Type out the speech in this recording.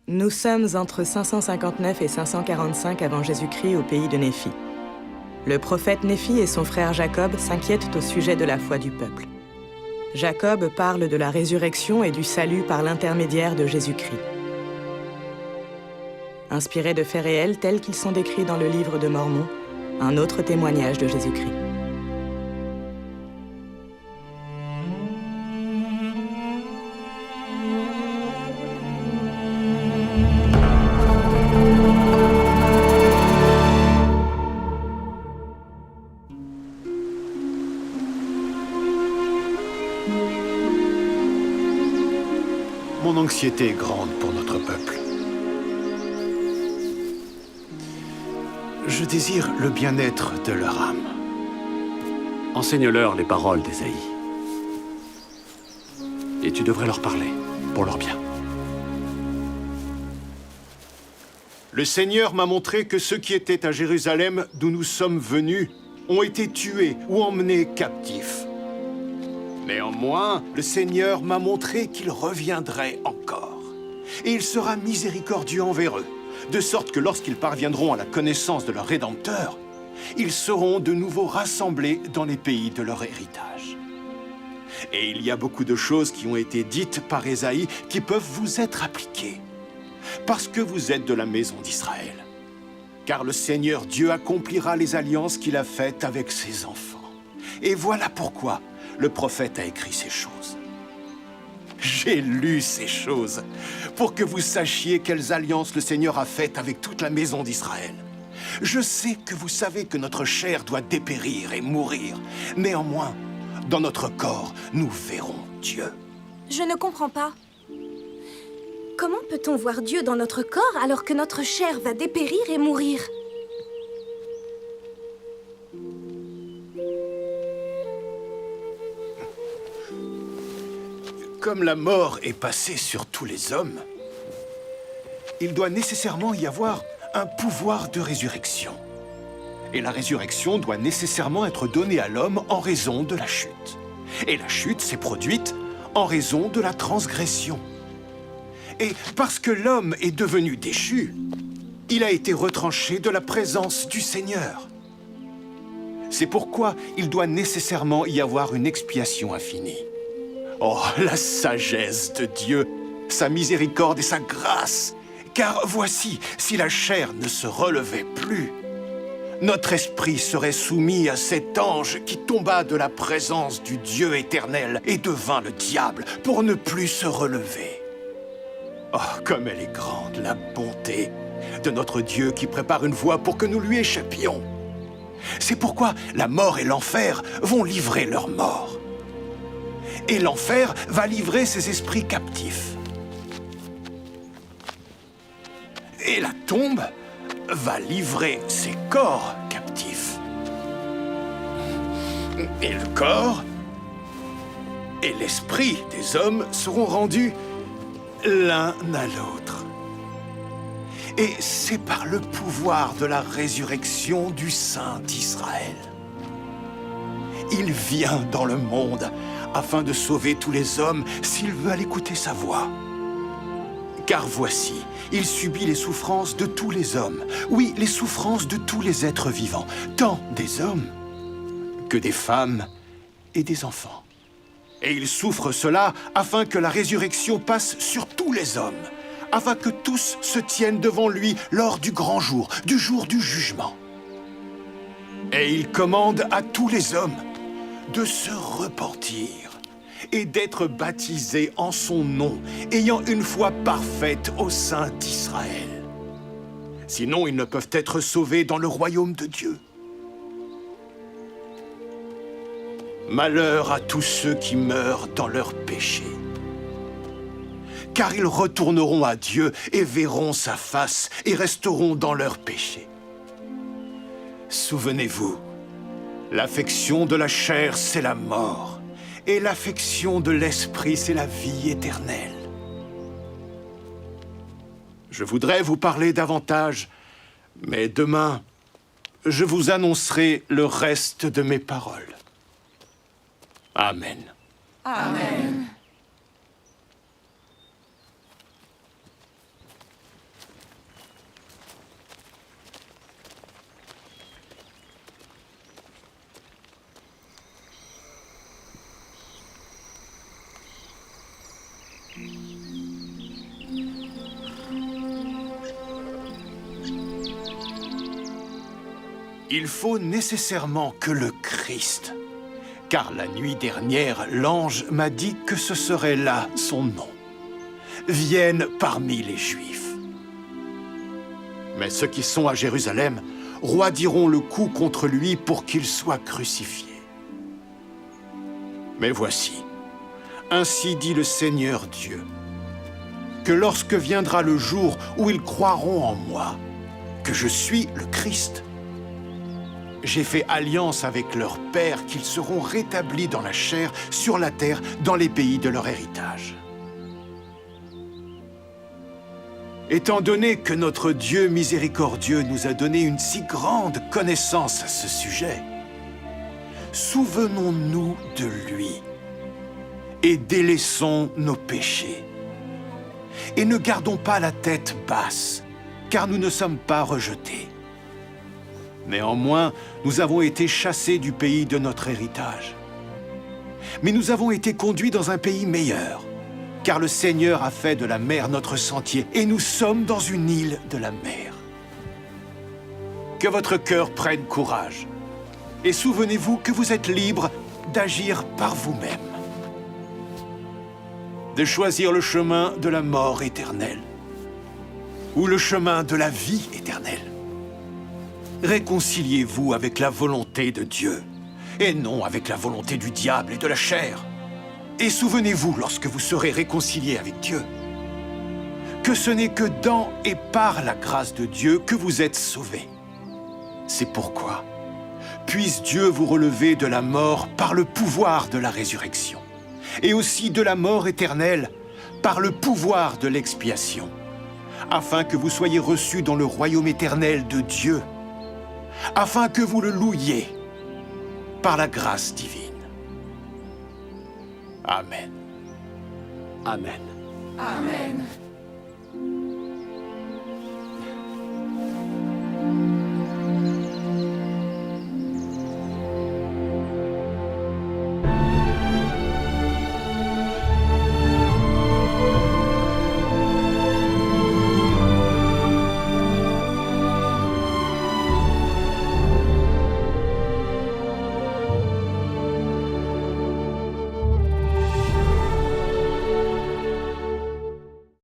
Nous sommes entre 559 et 545 avant Jésus-Christ au pays de Néphi. Le prophète Néphi et son frère Jacob s'inquiètent au sujet de la foi du peuple. Jacob parle de la résurrection et du salut par l'intermédiaire de Jésus-Christ. Inspiré de faits réels tels qu'ils sont décrits dans le livre de Mormon, un autre témoignage de Jésus-Christ. Mon anxiété est grande pour notre peuple. Je désire le bien-être de leur âme. Enseigne-leur les paroles d'Ésaïe. Et tu devrais leur parler, pour leur bien. Le Seigneur m'a montré que ceux qui étaient à Jérusalem, d'où nous sommes venus, ont été tués ou emmenés captifs. Néanmoins, le Seigneur m'a montré qu'il reviendrait encore. Et il sera miséricordieux envers eux, de sorte que lorsqu'ils parviendront à la connaissance de leur Rédempteur, ils seront de nouveau rassemblés dans les pays de leur héritage. Et il y a beaucoup de choses qui ont été dites par Ésaïe qui peuvent vous être appliquées, parce que vous êtes de la maison d'Israël. Car le Seigneur Dieu accomplira les alliances qu'il a faites avec ses enfants. Et voilà pourquoi le prophète a écrit ces choses. J'ai lu ces choses pour que vous sachiez quelles alliances le Seigneur a faites avec toute la maison d'Israël. Je sais que vous savez que notre chair doit dépérir et mourir. Néanmoins, dans notre corps, nous verrons Dieu. Je ne comprends pas. Comment peut-on voir Dieu dans notre corps alors que notre chair va dépérir et mourir? Comme la mort est passée sur tous les hommes, il doit nécessairement y avoir un pouvoir de résurrection. Et la résurrection doit nécessairement être donnée à l'homme en raison de la chute. Et la chute s'est produite en raison de la transgression. Et parce que l'homme est devenu déchu, il a été retranché de la présence du Seigneur. C'est pourquoi il doit nécessairement y avoir une expiation infinie. Oh, la sagesse de Dieu, sa miséricorde et sa grâce! Car voici, si la chair ne se relevait plus, notre esprit serait soumis à cet ange qui tomba de la présence du Dieu éternel et devint le diable pour ne plus se relever. Oh, comme elle est grande, la bonté de notre Dieu qui prépare une voie pour que nous lui échappions. C'est pourquoi la mort et l'enfer vont livrer leur mort. Et l'enfer va livrer ses esprits captifs. Et la tombe va livrer ses corps captifs. Et le corps et l'esprit des hommes seront rendus l'un à l'autre. Et c'est par le pouvoir de la résurrection du Saint d'Israël. Il vient dans le monde afin de sauver tous les hommes s'ils veulent écouter sa voix. Car voici, il subit les souffrances de tous les hommes. Oui, les souffrances de tous les êtres vivants, tant des hommes que des femmes et des enfants. Et il souffre cela afin que la résurrection passe sur tous les hommes, afin que tous se tiennent devant lui lors du grand jour, du jour du jugement. Et il commande à tous les hommes de se repentir et d'être baptisés en son nom, ayant une foi parfaite au sein d'Israël. Sinon, ils ne peuvent être sauvés dans le royaume de Dieu. Malheur à tous ceux qui meurent dans leurs péchés, car ils retourneront à Dieu et verront sa face et resteront dans leurs péchés. Souvenez-vous, l'affection de la chair, c'est la mort, et l'affection de l'esprit, c'est la vie éternelle. Je voudrais vous parler davantage, mais demain, je vous annoncerai le reste de mes paroles. Amen. Amen. Il faut nécessairement que le Christ, car la nuit dernière, l'ange m'a dit que ce serait là son nom, vienne parmi les Juifs. Mais ceux qui sont à Jérusalem roidiront le coup contre lui pour qu'il soit crucifié. Mais voici, ainsi dit le Seigneur Dieu, que lorsque viendra le jour où ils croiront en moi, que je suis le Christ, j'ai fait alliance avec leur père qu'ils seront rétablis dans la chair, sur la terre, dans les pays de leur héritage. Étant donné que notre Dieu miséricordieux nous a donné une si grande connaissance à ce sujet, souvenons-nous de lui et délaissons nos péchés. Et ne gardons pas la tête basse, car nous ne sommes pas rejetés. Néanmoins, nous avons été chassés du pays de notre héritage. Mais nous avons été conduits dans un pays meilleur, car le Seigneur a fait de la mer notre sentier, et nous sommes dans une île de la mer. Que votre cœur prenne courage, et souvenez-vous que vous êtes libres d'agir par vous-même, de choisir le chemin de la mort éternelle, ou le chemin de la vie éternelle. Réconciliez-vous avec la volonté de Dieu, et non avec la volonté du diable et de la chair. Et souvenez-vous, lorsque vous serez réconciliés avec Dieu, que ce n'est que dans et par la grâce de Dieu que vous êtes sauvés. C'est pourquoi, puisse Dieu vous relever de la mort par le pouvoir de la résurrection, et aussi de la mort éternelle par le pouvoir de l'expiation, afin que vous soyez reçus dans le royaume éternel de Dieu, afin que vous le louiez par la grâce divine. Amen. Amen. Amen.